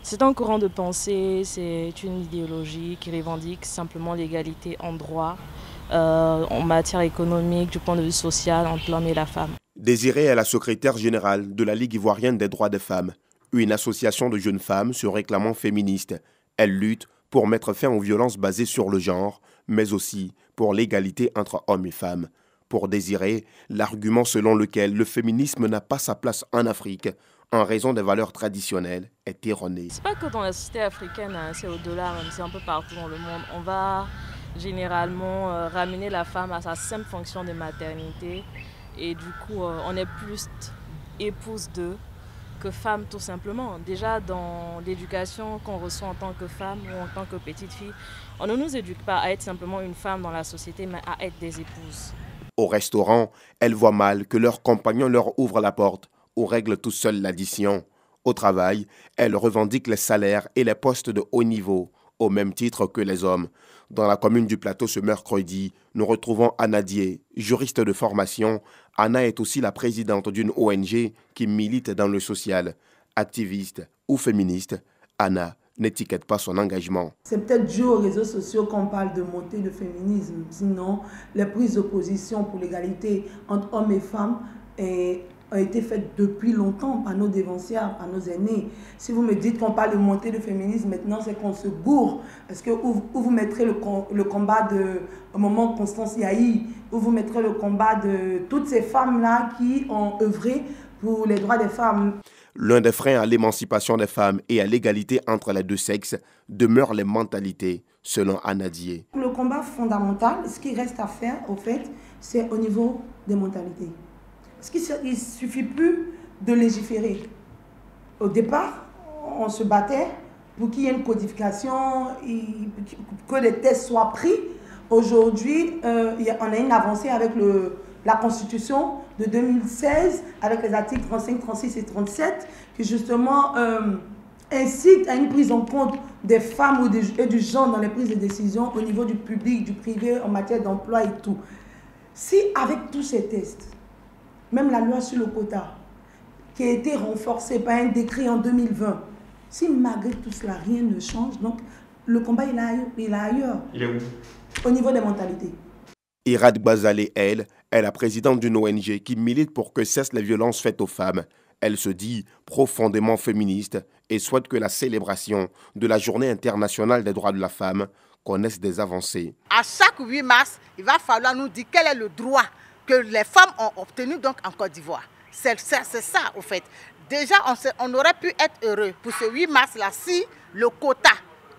C'est un courant de pensée, c'est une idéologie qui revendique simplement l'égalité en droit, en matière économique, du point de vue social, entre l'homme et la femme. Désirée est la secrétaire générale de la Ligue ivoirienne des droits des femmes, une association de jeunes femmes se réclamant féministes. Elle lutte pour mettre fin aux violences basées sur le genre, mais aussi pour l'égalité entre hommes et femmes. Pour Désirée, l'argument selon lequel le féminisme n'a pas sa place en Afrique en raison des valeurs traditionnelles est erroné. C'est pas que dans la société africaine, hein, c'est au-delà, même c'est un peu partout dans le monde. On va généralement ramener la femme à sa simple fonction de maternité et du coup on est plus épouse d'eux que femme tout simplement. Déjà dans l'éducation qu'on reçoit en tant que femme ou en tant que petite fille, on ne nous éduque pas à être simplement une femme dans la société mais à être des épouses. Au restaurant, elles voient mal que leur compagnon leur ouvre la porte ou règle tout seul l'addition. Au travail, elles revendiquent les salaires et les postes de haut niveau, au même titre que les hommes. Dans la commune du Plateau ce mercredi, nous retrouvons Anna Dié, juriste de formation. Anna est aussi la présidente d'une ONG qui milite dans le social. Activiste ou féministe, Anna n'étiquette pas son engagement. C'est peut-être dû aux réseaux sociaux qu'on parle de montée de féminisme. Sinon, les prises de position pour l'égalité entre hommes et femmes ont été faites depuis longtemps par nos dévancières, par nos aînés. Si vous me dites qu'on parle de montée de féminisme, maintenant c'est qu'on se gourre. Parce que où vous mettrez le combat de, au moment de Constance Yahi, où vous mettrez le combat de toutes ces femmes-là qui ont œuvré pour les droits des femmes. L'un des freins à l'émancipation des femmes et à l'égalité entre les deux sexes demeure les mentalités, selon Anna Dié. Le combat fondamental, ce qui reste à faire, au fait, c'est au niveau des mentalités. Parce qu'il ne suffit plus de légiférer. Au départ, on se battait pour qu'il y ait une codification, que les tests soient pris. Aujourd'hui, on a une avancée avec la Constitution de 2016, avec les articles 35, 36 et 37, qui justement incitent à une prise en compte des femmes et du genre dans les prises de décision au niveau du public, du privé, en matière d'emploi et tout. Si avec tous ces tests, même la loi sur le quota, qui a été renforcée par un décret en 2020, si malgré tout cela, rien ne change, donc le combat il est ailleurs. Il est où? Au niveau des mentalités. Irad Bazalé, elle, est la présidente d'une ONG qui milite pour que cessent les violences faites aux femmes. Elle se dit profondément féministe et souhaite que la célébration de la Journée internationale des droits de la femme connaisse des avancées. À chaque 8 mars, il va falloir nous dire quel est le droit que les femmes ont obtenu donc en Côte d'Ivoire. C'est ça, au fait. Déjà, on aurait pu être heureux pour ce 8 mars-là si le quota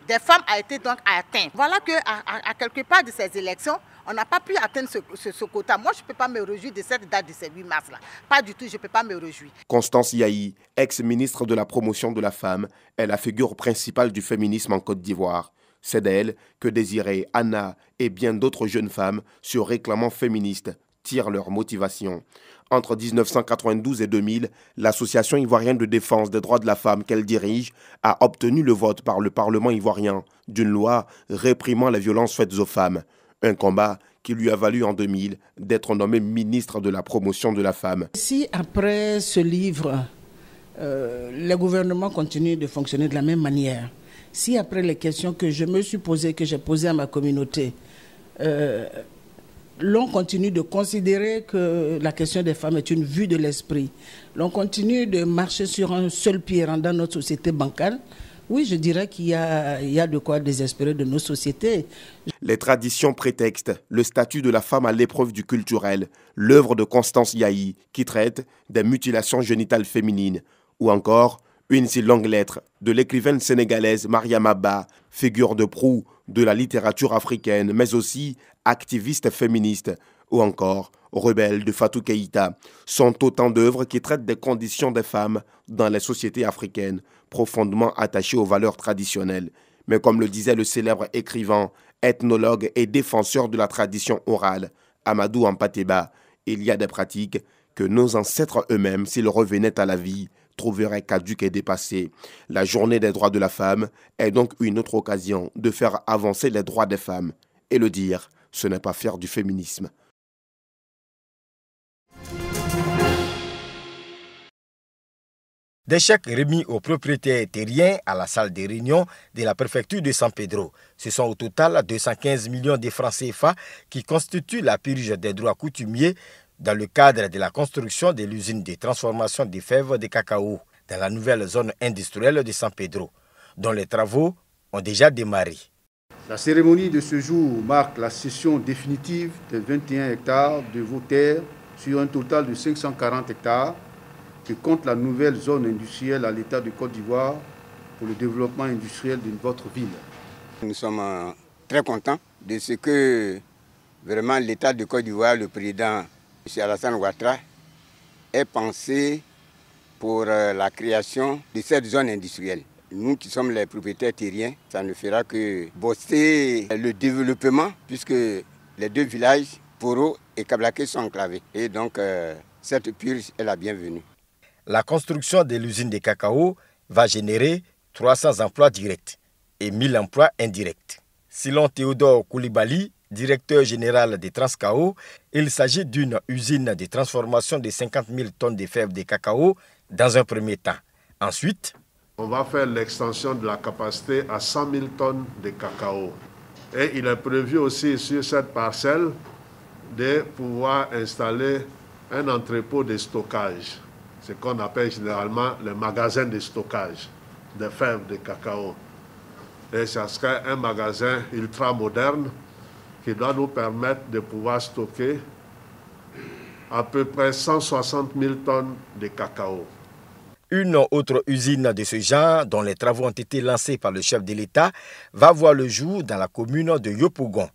des femmes a été donc atteint. Voilà qu'à quelque part de ces élections, on n'a pas pu atteindre ce quota. Moi, je ne peux pas me réjouir de cette date de ce 8 mars-là. Pas du tout, je ne peux pas me réjouir. Constance Yahi, ex-ministre de la promotion de la femme, est la figure principale du féminisme en Côte d'Ivoire. C'est d'elle que Désirée, Anna et bien d'autres jeunes femmes se réclamant féministes tirent leur motivation. Entre 1992 et 2000, l'Association ivoirienne de défense des droits de la femme qu'elle dirige a obtenu le vote par le Parlement ivoirien d'une loi réprimant les violences faites aux femmes. Un combat qui lui a valu en 2000 d'être nommé ministre de la promotion de la femme. Si après ce livre, le gouvernement continue de fonctionner de la même manière, si après les questions que je me suis posées, que j'ai posées à ma communauté, l'on continue de considérer que la question des femmes est une vue de l'esprit, l'on continue de marcher sur un seul pied dans notre société bancale, oui, je dirais qu'il y a de quoi désespérer de nos sociétés. Les traditions prétextent le statut de la femme à l'épreuve du culturel, l'œuvre de Constance Yahi qui traite des mutilations génitales féminines, ou encore une si longue lettre de l'écrivaine sénégalaise Mariam Abba, figure de proue de la littérature africaine, mais aussi activiste féministe, ou encore rebelle de Fatou Keïta, sont autant d'œuvres qui traitent des conditions des femmes dans les sociétés africaines, profondément attachées aux valeurs traditionnelles. Mais comme le disait le célèbre écrivain, ethnologue et défenseur de la tradition orale, Amadou Ampateba, il y a des pratiques que nos ancêtres eux-mêmes, s'ils revenaient à la vie, trouveraient caduques et dépassées. La journée des droits de la femme est donc une autre occasion de faire avancer les droits des femmes. Et le dire, ce n'est pas faire du féminisme. Des chèques remis aux propriétaires terriens à la salle des réunions de la préfecture de San Pedro. Ce sont au total 215 millions de francs CFA qui constituent la purge des droits coutumiers dans le cadre de la construction de l'usine de transformation des fèves de cacao dans la nouvelle zone industrielle de San Pedro, dont les travaux ont déjà démarré. La cérémonie de ce jour marque la cession définitive de 21 hectares de vos terres sur un total de 540 hectares que compte la nouvelle zone industrielle à l'État de Côte d'Ivoire pour le développement industriel de votre ville. Nous sommes très contents de ce que vraiment l'État de Côte d'Ivoire, le président M. Alassane Ouattara, ait pensé pour la création de cette zone industrielle. Nous qui sommes les propriétaires terriens, ça ne fera que booster le développement puisque les deux villages, Poro et Kablaké, sont enclavés. Et donc cette purge est la bienvenue. La construction de l'usine de cacao va générer 300 emplois directs et 1000 emplois indirects. Selon Théodore Koulibaly, directeur général de Transcao, il s'agit d'une usine de transformation de 50 000 tonnes de fèves de cacao dans un premier temps. Ensuite, on va faire l'extension de la capacité à 100 000 tonnes de cacao. Et il est prévu aussi sur cette parcelle de pouvoir installer un entrepôt de stockage, ce qu'on appelle généralement le magasin de stockage des fèves de cacao. Et ça serait un magasin ultra moderne qui doit nous permettre de pouvoir stocker à peu près 160 000 tonnes de cacao. Une autre usine de ce genre, dont les travaux ont été lancés par le chef de l'État, va voir le jour dans la commune de Yopougon.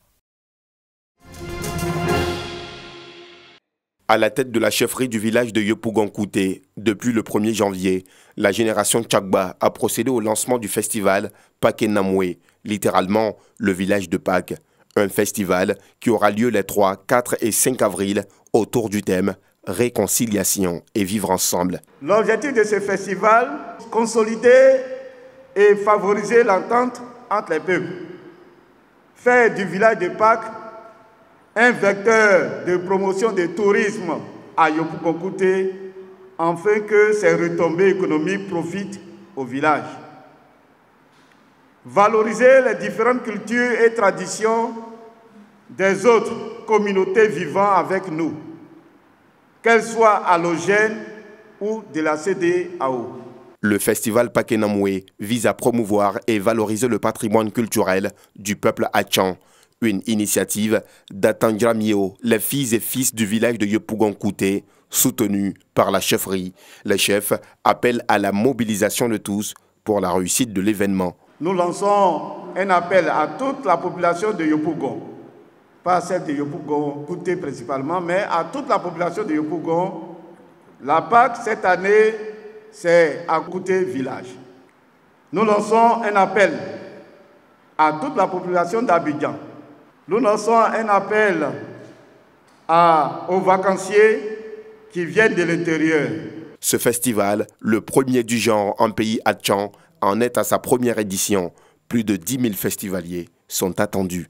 À la tête de la chefferie du village de Yopougon-Kouté, depuis le 1er janvier, la génération Tchagba a procédé au lancement du festival Pakenamwe, littéralement le village de Pâques. Un festival qui aura lieu les 3, 4 et 5 avril autour du thème réconciliation et vivre ensemble. L'objectif de ce festival, consolider et favoriser l'entente entre les peuples. Faire du village de Pâques un vecteur de promotion du tourisme à Yopougon-Kouté, afin que ces retombées économiques profitent au village. Valoriser les différentes cultures et traditions des autres communautés vivant avec nous, qu'elles soient allogènes ou de la CEDEAO. Le festival Pakenamwe vise à promouvoir et valoriser le patrimoine culturel du peuple Hatchan. Une initiative d'Atangra Mio, les filles et fils du village de Yopougon-Kouté, soutenue par la chefferie. Les chefs appellent à la mobilisation de tous pour la réussite de l'événement. Nous lançons un appel à toute la population de Yopougon, pas celle de Yopougon-Kouté principalement, mais à toute la population de Yopougon. La Pâques, cette année, c'est à Kouté village. Nous lançons un appel à toute la population d'Abidjan. Nous lançons un appel aux vacanciers qui viennent de l'intérieur. Ce festival, le premier du genre en pays Hatchan, en est à sa première édition. Plus de 10 000 festivaliers sont attendus.